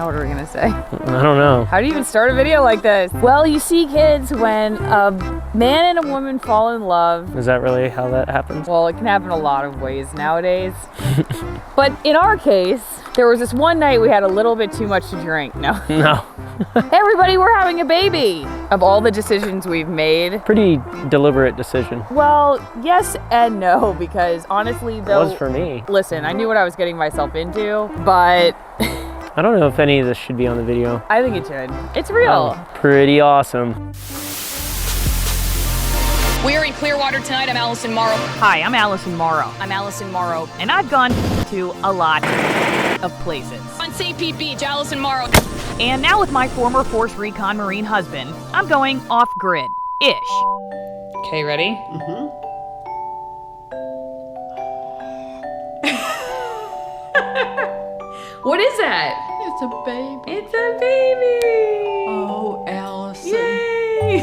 Now what are we gonna say? I don't know. How do you even start a video like this? Well, you see, kids, when a man and a woman fall in love. Is that really how that happens? Well, it can happen a lot of ways nowadays. But in our case, there was this one night we had a little bit too much to drink. No. No. Hey everybody, we're having a baby. Of all the decisions we've made. Pretty deliberate decision. Well, yes and no, because honestly though. It was for me. Listen, I knew what I was getting myself into, but. I don't know if any of this should be on the video. I think it should. It's real. Oh, pretty awesome. We are in Clearwater tonight. I'm Allison Morrow. Hi, I'm Allison Morrow. I'm Allison Morrow. And I've gone to a lot of places. On St. Pete Beach, Allison Morrow. And now with my former Force Recon Marine husband, I'm going off-grid-ish. Okay, ready? Mm-hmm. What is that? It's a baby. It's a baby! Oh, Allison. Yay!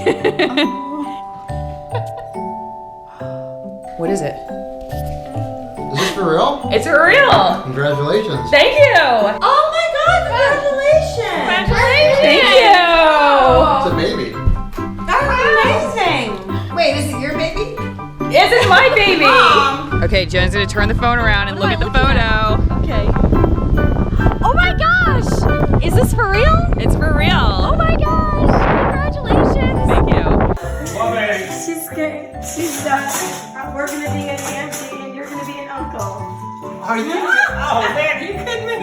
What is it? Is this for real? It's for real! Congratulations. Thank you! Oh my God, congratulations! Thank you! It's a baby. That's amazing! Wait, is it your baby? This is my baby! Mom! Okay, Jen's gonna turn the phone around and look at the photo. Okay. Oh my gosh! Is this for real? It's for real. Oh my gosh! Congratulations! Thank you. She's good. We're gonna be an auntie and you're gonna be an uncle. Are you? Oh man, you kidding me?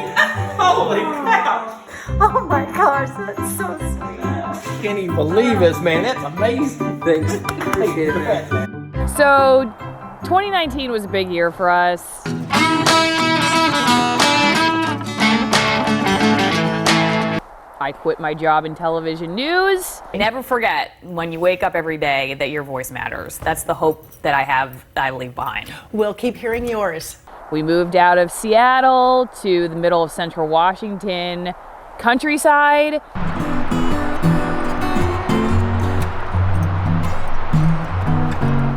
Holy cow! Oh my gosh, that's so sweet. Can't even believe this, man. That's amazing. Thanks. Hey, man. So, 2019 was a big year for us. I quit my job in television news. Never forget when you wake up every day that your voice matters. That's the hope that I have that I leave behind. We'll keep hearing yours. We moved out of Seattle to the middle of central Washington, countryside.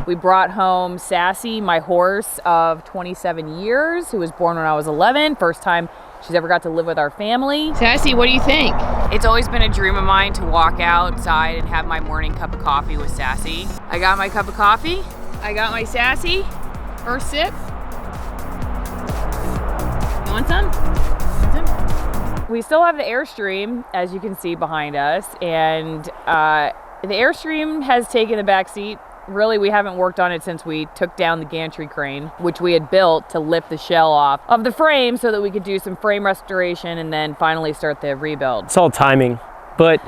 We brought home Sassy, my horse of 27 years, who was born when I was 11. First time she's ever got to live with our family. Sassy, what do you think? It's always been a dream of mine to walk outside and have my morning cup of coffee with Sassy. I got my cup of coffee. I got my Sassy. First sip. You want some? We still have the Airstream, as you can see behind us, and the Airstream has taken the back seat. Really, we haven't worked on it since we took down the gantry crane, which we had built to lift the shell off of the frame so that we could do some frame restoration and then finally start the rebuild. It's all timing, but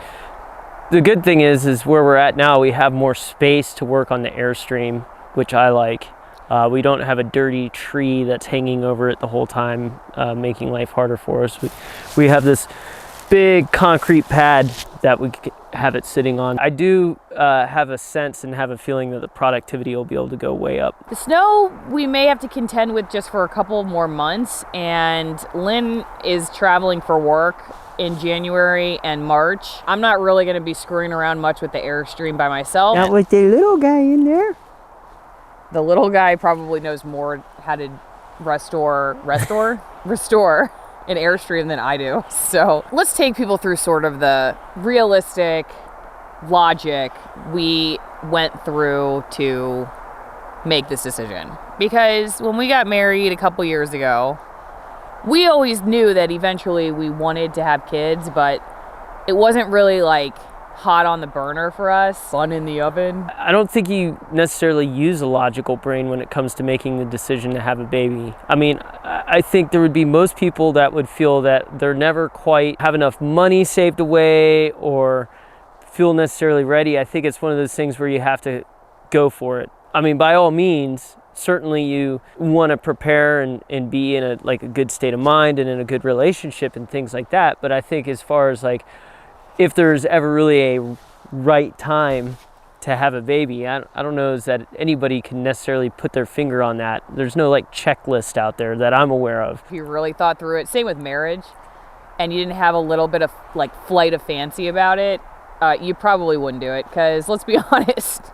the good thing is where we're at now, we have more space to work on the Airstream, which I like. We don't have a dirty tree that's hanging over it the whole time, making life harder for us. We have this big concrete pad that we have it sitting on. I do have a sense and have a feeling that the productivity will be able to go way up. The snow we may have to contend with just for a couple more months, and Lynn is traveling for work in January and March. I'm not really going to be screwing around much with the Airstream by myself. Not with the little guy in there. The little guy probably knows more how to restore an Airstream than I do. So let's take people through sort of the realistic logic we went through to make this decision. Because when we got married a couple years ago, we always knew that eventually we wanted to have kids, but it wasn't really like hot on the burner for us, fun in the oven. I don't think you necessarily use a logical brain when it comes to making the decision to have a baby. I mean, I think there would be most people that would feel that they're never quite have enough money saved away or feel necessarily ready. I think it's one of those things where you have to go for it. I mean, by all means, certainly you want to prepare and be in a good state of mind and in a good relationship and things like that. But I think as far as if there's ever really a right time to have a baby, I don't know that anybody can necessarily put their finger on that. There's no checklist out there that I'm aware of. If you really thought through it, same with marriage, and you didn't have a little bit of flight of fancy about it, you probably wouldn't do it, because let's be honest,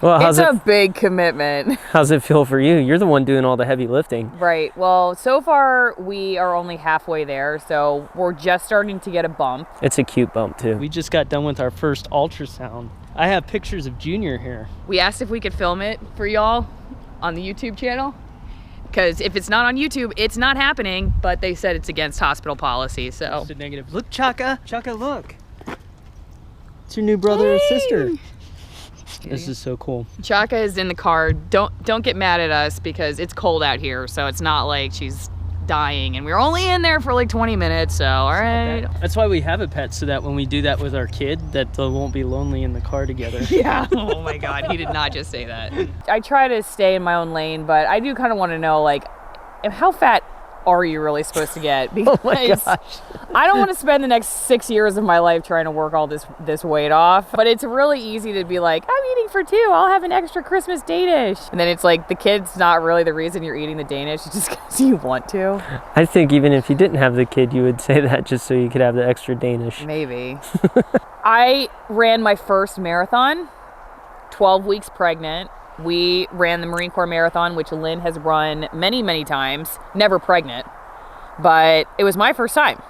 Well, It's a big commitment. how's it feel for you? You're the one doing all the heavy lifting. Right. Well, so far we are only halfway there, so we're just starting to get a bump. It's a cute bump too. We just got done with our first ultrasound. I have pictures of Junior here. We asked if we could film it for y'all on the YouTube channel, because if it's not on YouTube, it's not happening, but they said it's against hospital policy, so. It's a negative. Look, Chaka. Chaka, look. It's your new brother or sister. This is so cool. Chaka is in the car. Don't get mad at us because it's cold out here, so it's not like she's dying, and we're only in there for like 20 minutes, so all right. That's why we have a pet, so that when we do that with our kid, that they won't be lonely in the car together. Yeah. Oh my God, he did not just say that. I try to stay in my own lane, but I do kind of want to know, like, how fat are you really supposed to get? Because Oh my gosh. I don't want to spend the next 6 years of my life trying to work all this weight off. But it's really easy to be like, I'm eating for 2. I'll have an extra Christmas Danish. And then it's like the kid's not really the reason you're eating the Danish. It's just because you want to. I think even if you didn't have the kid, you would say that just so you could have the extra Danish. Maybe. I ran my first marathon, 12 weeks pregnant. We ran the Marine Corps Marathon, which Lynn has run many, many times, never pregnant, but it was my first time.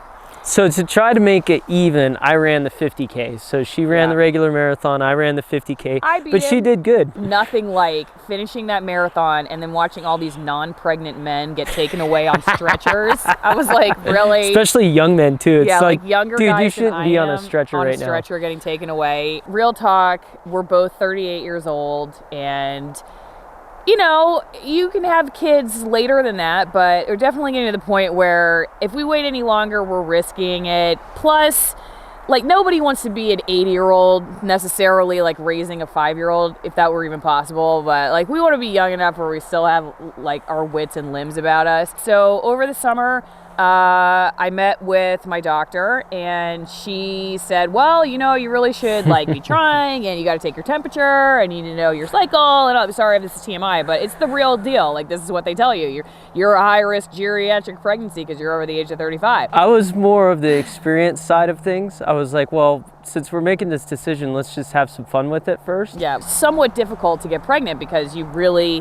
So to try to make it even, I ran the 50K. So she ran the regular marathon, I ran the 50K, I beat but she him. did good. Nothing like finishing that marathon and then watching all these non-pregnant men get taken away on stretchers. I was like, really? Especially young men too. It's Yeah, like, younger dude, guys you shouldn't than be I on a am stretcher on right a stretcher now. getting taken away. Real talk, we're both 38 years old, and you know, you can have kids later than that, but we're definitely getting to the point where if we wait any longer, we're risking it. Plus, like, nobody wants to be an 80-year-old necessarily, like, raising a 5-year-old, if that were even possible. But, like, we want to be young enough where we still have, like, our wits and limbs about us. So over the summer, I met with my doctor, and she said, well, you know, you really should, like, be trying, and you got to take your temperature, and you need to know your cycle. And I'm sorry if this is TMI, but it's the real deal. Like, this is what they tell you. You're a high-risk geriatric pregnancy because you're over the age of 35. I was more of the experience side of things. I was like, well, since we're making this decision, let's just have some fun with it first. Yeah, somewhat difficult to get pregnant because you really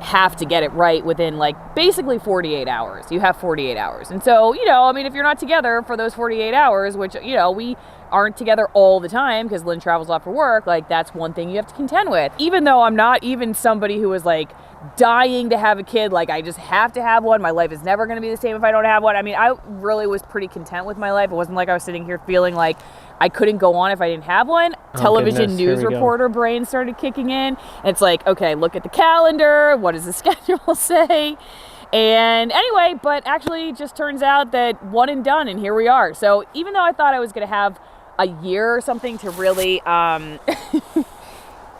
have to get it right within, like, basically 48 hours. You have 48 hours. And so, you know, I mean, if you're not together for those 48 hours, which, you know, we aren't together all the time because Lynn travels a lot for work, like, that's one thing you have to contend with. Even though I'm not even somebody who is, like, dying to have a kid, like, I just have to have one. My life is never going to be the same if I don't have one. I mean, I really was pretty content with my life. It wasn't like I was sitting here feeling like I couldn't go on if I didn't have one. Television goodness, here news we go. reporter brain started kicking in. And it's like, okay, look at the calendar. What does the schedule say? And anyway, but actually just turns out that one and done, and here we are. So even though I thought I was going to have a year or something to really come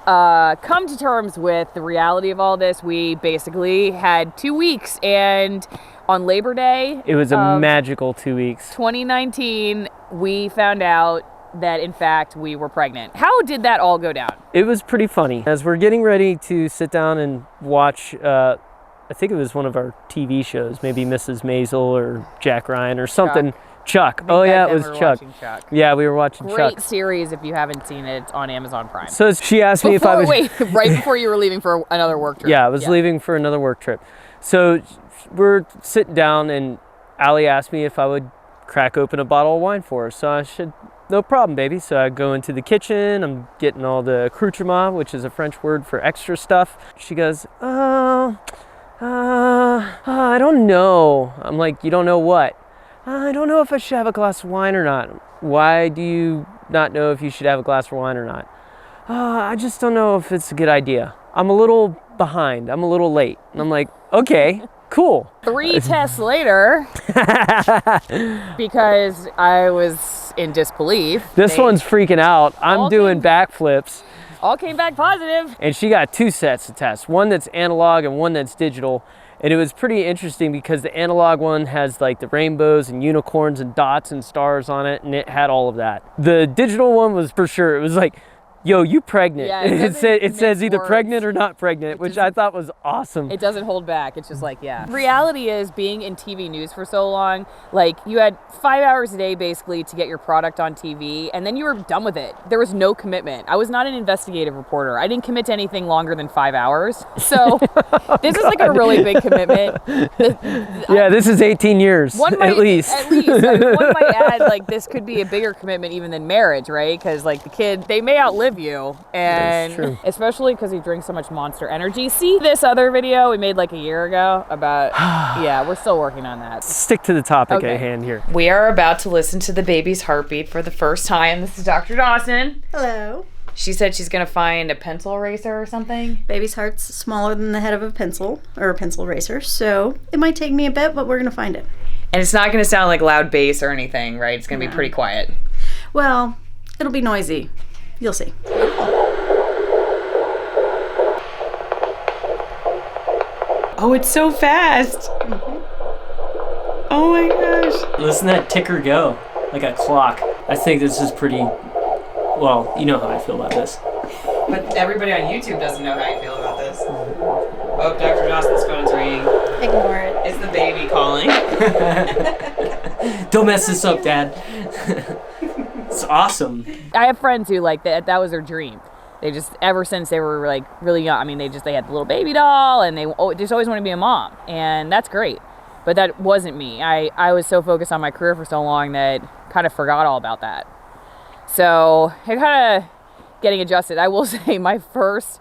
to terms with the reality of all this, we basically had 2 weeks. And on Labor Day, It was a magical 2 weeks. 2019, we found out that in fact we were pregnant. How did that all go down? It was pretty funny. As we're getting ready to sit down and watch, I think it was one of our TV shows, maybe Mrs. Maisel or Jack Ryan or something. Chuck. Oh yeah, it was Chuck. Yeah, we were watching Great Chuck. series if you haven't seen it. It's on Amazon Prime. So she asked me if I was... Right before you were leaving for another work trip. Yeah, I was leaving for another work trip. So we're sitting down and Allie asked me if I would crack open a bottle of wine for her. So I said, no problem, baby. So I go into the kitchen, I'm getting all the accoutrement, which is a French word for extra stuff. She goes, I don't know. I'm like, you don't know what? I don't know if I should have a glass of wine or not. Why do you not know if you should have a glass of wine or not? I just don't know if it's a good idea. I'm a little behind. I'm a little late. And I'm like, okay, cool. 3 tests later, because I was in disbelief. This one's freaking out. I'm doing backflips. All came back positive. And she got 2 sets of tests, one that's analog and one that's digital. And it was pretty interesting because the analog one has like the rainbows and unicorns and dots and stars on it, and it had all of that. The digital one was for sure, it was like yo, you pregnant. Yeah, it says either words. pregnant or not pregnant, which I thought was awesome. It doesn't hold back. It's just like, yeah. Reality is, being in TV news for so long, like, you had 5 hours a day basically to get your product on TV, and then you were done with it. There was no commitment. I was not an investigative reporter. I didn't commit to anything longer than 5 hours. So this is like a really big commitment. Yeah, this is 18 years at least. At least. I mean, one might add, like, this could be a bigger commitment even than marriage, right? Because, like, the kid, they may outlive you, and true. especially because he drinks so much Monster Energy. See this other video we made like a year ago about, yeah, we're still working on that. Stick to the topic Okay. at hand here. We are about to listen to the baby's heartbeat for the first time. This is Dr. Dawson. Hello. She said she's going to find a pencil eraser or something. Baby's heart's smaller than the head of a pencil, or a pencil eraser, so it might take me a bit, but we're going to find it. And it's not going to sound like loud bass or anything, right? It's going to be pretty quiet. Well, it'll be noisy. You'll see. Oh, it's so fast. Oh my gosh. Listen to that ticker go, like a clock. I think this is pretty, well, you know how I feel about this. But everybody on YouTube doesn't know how you feel about this. Oh, Dr. Dawson's phone's ringing. Ignore it. It's the baby calling. Don't mess this up, Dad. It's awesome. I have friends who, like, that was their dream. They just, ever since they were, like, really young, I mean, they had the little baby doll, and they just always wanted to be a mom. And that's great. But that wasn't me. I was so focused on my career for so long that kind of forgot all about that. So I kind of getting adjusted. I will say my first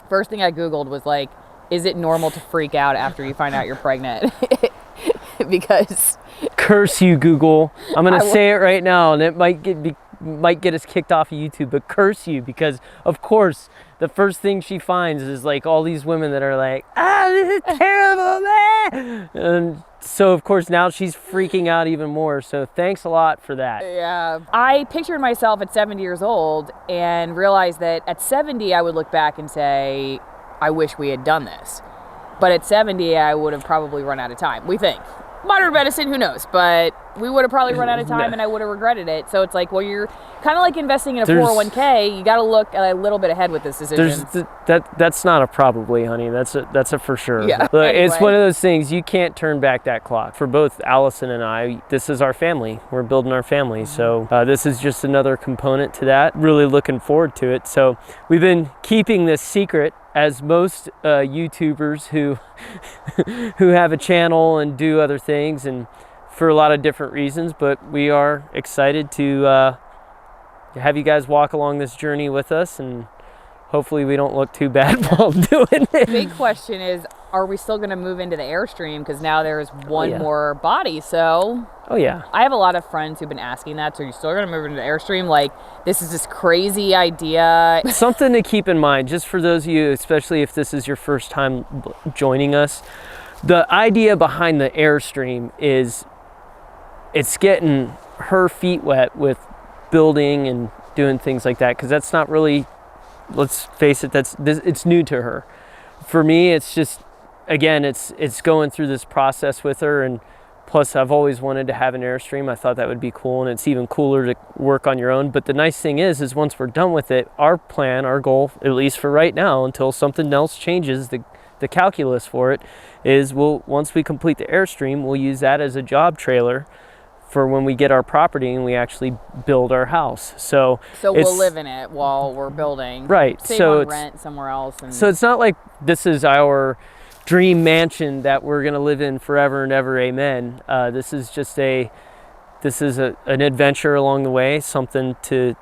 thing I Googled was, like, is it normal to freak out after you find out you're pregnant? Because... Curse you, Google. I'm going to say it right now, and it might get us kicked off of YouTube, but curse you, because, of course, the first thing she finds is, like, all these women that are like, this is terrible, man. And so, of course, now she's freaking out even more. So thanks a lot for that. Yeah. I pictured myself at 70 years old and realized that at 70, I would look back and say, I wish we had done this. But at 70, I would have probably run out of time, we think. Modern medicine, who knows? But we would have probably run out of time and I would have regretted it. So it's like, well, you're kind of like investing in a 401k. You got to look a little bit ahead with this decision. That's not a probably, honey. That's a for sure. Yeah. Look, Anyway. It's one of those things, you can't turn back that clock. For both Allison and I, this is our family. We're building our family. So this is just another component to that. Really looking forward to it. So we've been keeping this secret, as most YouTubers who have a channel and do other things, and for a lot of different reasons, but we are excited to have you guys walk along this journey with us, and hopefully we don't look too bad while doing it. Big question is, are we still going to move into the Airstream? Because now there's one more body. So oh yeah, I have a lot of friends who've been asking that. So you're still going to move into the Airstream? Like, this is this crazy idea. Something to keep in mind, just for those of you, especially if this is your first time joining us, the idea behind the Airstream is it's getting her feet wet with building and doing things like that, because that's not really, let's face it, it's new to her. For me, it's just, again, it's going through this process with her, and plus I've always wanted to have an Airstream. I thought that would be cool, and it's even cooler to work on your own. But the nice thing is once we're done with it, our plan, our goal, at least for right now, until something else changes, the calculus for it is, once we complete the Airstream, we'll use that as a job trailer for when we get our property and we actually build our house. So we'll live in it while we're building. Right. Save so on it's rent somewhere else. And so it's not like this is our dream mansion that we're going to live in forever and ever. Amen. This is just an adventure along the way, something to,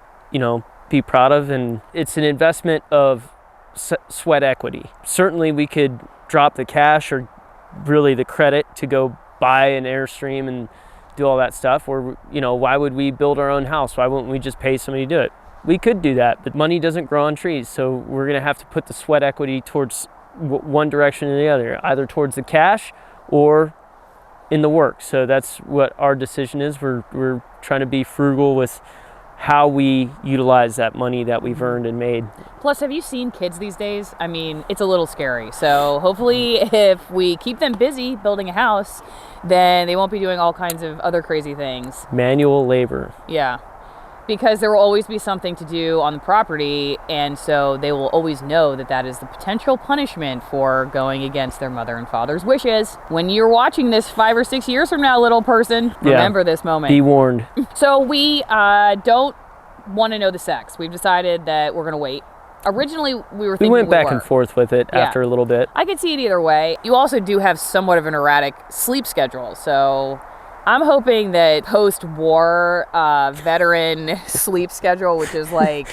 be proud of. And it's an investment of sweat equity. Certainly we could drop the cash or really the credit to go buy an Airstream and do all that stuff, or why would we build our own house? Why wouldn't we just pay somebody to do it? We could do that, but money doesn't grow on trees, so we're going to have to put the sweat equity towards one direction or the other, either towards the cash or in the work. So that's what our decision is. We're trying to be frugal with how we utilize that money that we've earned and made. Plus, have you seen kids these days? I mean, it's a little scary. So hopefully if we keep them busy building a house, then they won't be doing all kinds of other crazy things. Manual labor. Yeah. because there will always be something to do on the property, and so they will always know that that is the potential punishment for going against their mother and father's wishes. When you're watching this 5 or 6 years from now, little person, remember this moment. Be warned. So we don't want to know the sex. We've decided that we're going to wait. Originally, we went back and weren't. forth with it after a little bit. I could see it either way. You also do have somewhat of an erratic sleep schedule, so I'm hoping that post-war veteran sleep schedule, which is like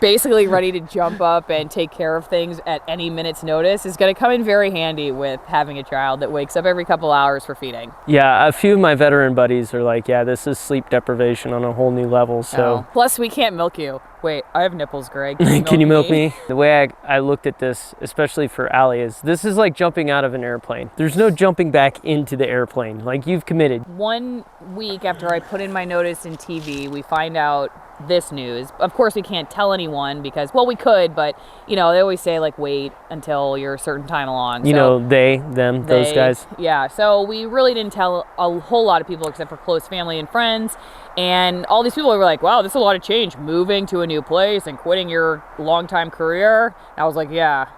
basically ready to jump up and take care of things at any minute's notice, is going to come in very handy with having a child that wakes up every couple hours for feeding. Yeah, a few of my veteran buddies are like, yeah, this is sleep deprivation on a whole new level. So Plus, we can't milk you. Wait, I have nipples, Greg. Can you milk me? The way I looked at this, especially for Allie, is this is like jumping out of an airplane. There's no jumping back into the airplane. Like, you've committed. 1 week after I put in my notice in TV, we find out this news. Of course, we can't tell anyone because, well, we could, but, you know, they always say, like, wait until you're a certain time along. You know, they, them, those guys. Yeah, so we really didn't tell a whole lot of people except for close family and friends. And all these people were like, wow, this is a lot of change, moving to a new place and quitting your longtime career. And I was like, yeah,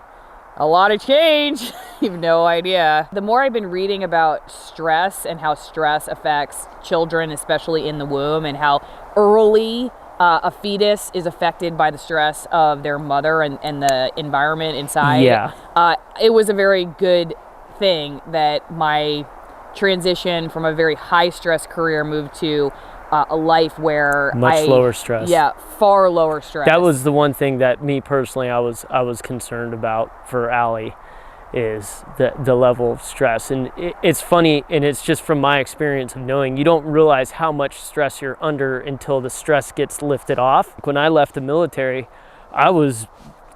a lot of change. You have no idea. The more I've been reading about stress and how stress affects children, especially in the womb, and how early a fetus is affected by the stress of their mother and the environment inside. Yeah. It was a very good thing that my transition from a very high stress career moved to a life where much lower stress. Yeah, far lower stress. That was the one thing that me personally I was concerned about for Allie, is the level of stress. And it's funny, and it's just from my experience of knowing, you don't realize how much stress you're under until the stress gets lifted off. When I left the military, I was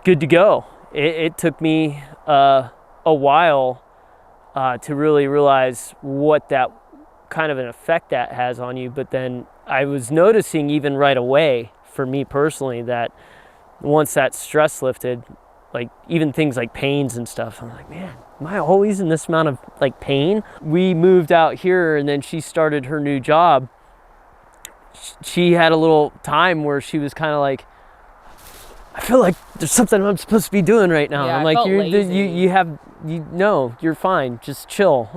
good to go. It took me a while to really realize what that kind of an effect that has on you. But then I was noticing even right away, for me personally, that once that stress lifted, like even things like pains and stuff, I'm like, man, am I always in this amount of like pain? We moved out here, and then she started her new job. She had a little time where she was kind of like, I feel like there's something I'm supposed to be doing right now. Yeah, I'm like, you're fine, just chill.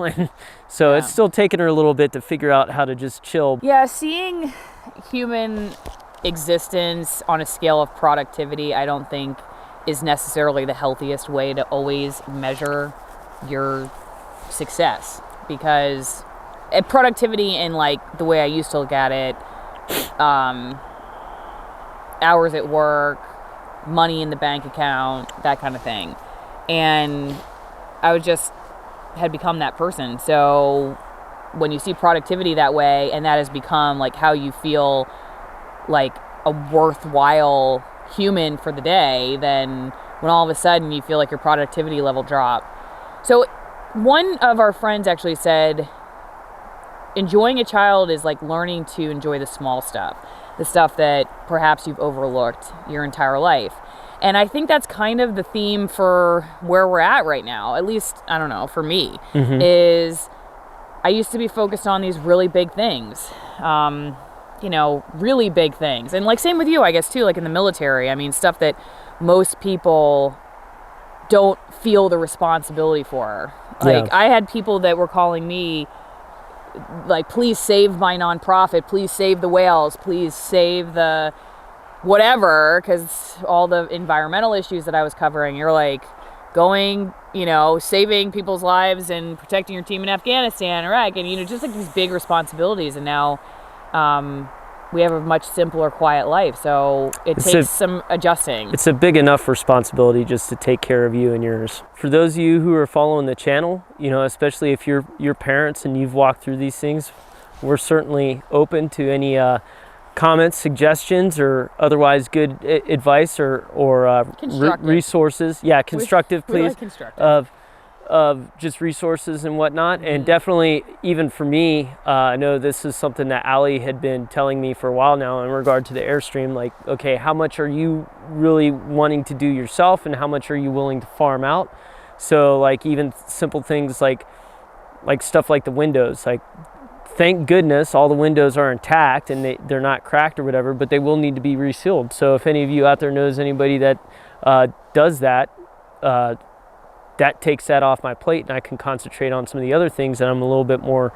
So it's still taken her a little bit to figure out how to just chill. Yeah, seeing human existence on a scale of productivity, I don't think is necessarily the healthiest way to always measure your success, because productivity in like the way I used to look at it, hours at work, money in the bank account, that kind of thing. And I had become that person. So when you see productivity that way, and that has become like how you feel like a worthwhile human for the day, then when all of a sudden you feel like your productivity level drop. So one of our friends actually said, enjoying a child is like learning to enjoy the small stuff, the stuff that perhaps you've overlooked your entire life. And I think that's kind of the theme for where we're at right now, at least, I don't know, for me, is I used to be focused on these really big things, really big things. And like same with you, I guess, too, like in the military. I mean, stuff that most people don't feel the responsibility for. Like I had people that were calling me like, please save my nonprofit, please save the whales, please save the whatever, because all the environmental issues that I was covering, you're like going, saving people's lives and protecting your team in Afghanistan, Iraq, and, just like these big responsibilities. And now we have a much simpler, quiet life. So it takes some adjusting. It's a big enough responsibility just to take care of you and yours. For those of you who are following the channel, especially if you're parents and you've walked through these things, we're certainly open to any comments, suggestions, or otherwise good advice or resources. Yeah, constructive, please. Like constructive. Of just resources and whatnot. And definitely, even for me, I know this is something that Allie had been telling me for a while now in regard to the Airstream. Like, okay, how much are you really wanting to do yourself, and how much are you willing to farm out? So like even simple things like stuff like the windows, like thank goodness all the windows are intact and they're not cracked or whatever, but they will need to be resealed. So if any of you out there knows anybody that does that, that takes that off my plate, and I can concentrate on some of the other things that I'm a little bit more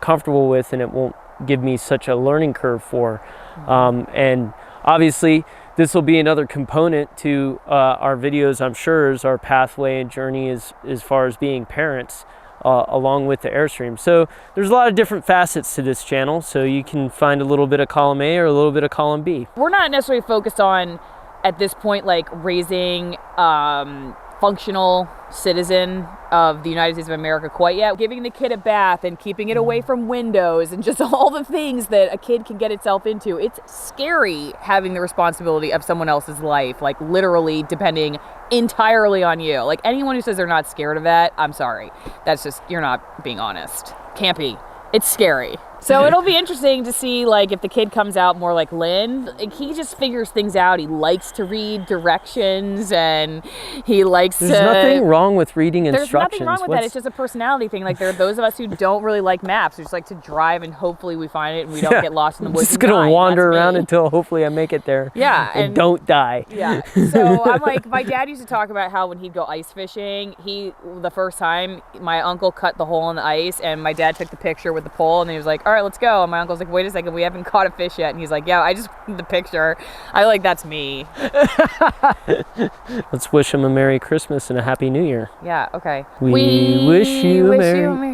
comfortable with, and it won't give me such a learning curve for. And obviously this will be another component to our videos, I'm sure, is our pathway and journey as far as being parents, along with the Airstream. So there's a lot of different facets to this channel, so you can find a little bit of column A or a little bit of column B. We're not necessarily focused on, at this point, like raising functional citizen of the United States of America quite yet. Giving the kid a bath and keeping it away from windows and just all the things that a kid can get itself into. It's scary having the responsibility of someone else's life, like literally depending entirely on you. Like anyone who says they're not scared of that, I'm sorry. That's just, you're not being honest. Can't be. It's scary. So it'll be interesting to see, like, if the kid comes out more like Lynn. Like, he just figures things out. He likes to read directions, and he likes There's nothing wrong with reading instructions. There's nothing wrong with that. It's just a personality thing. Like, there are those of us who don't really like maps, who just like to drive, and hopefully we find it and we don't get lost in the woods. Just gonna wander around until hopefully I make it there. Yeah, and don't die. Yeah. So I'm like, my dad used to talk about how when he'd go ice fishing, the first time my uncle cut the hole in the ice, and my dad took the picture with the pole, and he was like, "All right, let's go." And my uncle's like, "Wait a second, we haven't caught a fish yet." And he's like, "Yeah, I just the picture." That's me. Let's wish him a Merry Christmas and a Happy New Year. Yeah, okay. We wish you a Merry...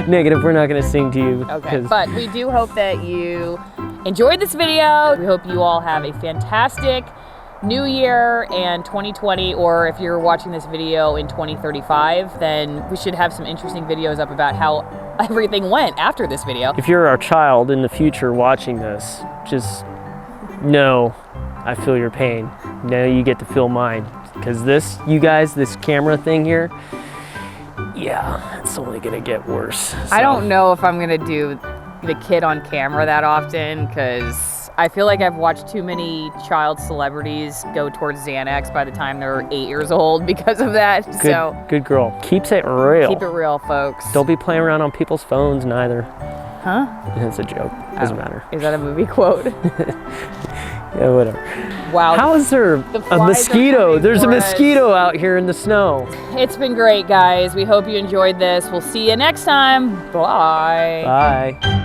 Negative, we're not going to sing to you. Okay, but we do hope that you enjoyed this video. We hope you all have a fantastic New Year and 2020, or if you're watching this video in 2035, then we should have some interesting videos up about how everything went after this video. If you're our child in the future watching this, just know I feel your pain. Now you get to feel mine. Because this, you guys, this camera thing here, yeah, it's only gonna get worse. So. I don't know if I'm gonna do the kid on camera that often, because I feel like I've watched too many child celebrities go towards Xanax by the time they're 8 years old because of that. Good girl. Keeps it real. Keep it real, folks. Don't be playing around on people's phones neither. Huh? It's a joke. Doesn't matter. Is that a movie quote? Yeah, whatever. Wow. How is there a mosquito? There's a mosquito out here in the snow. It's been great, guys. We hope you enjoyed this. We'll see you next time. Bye. Bye.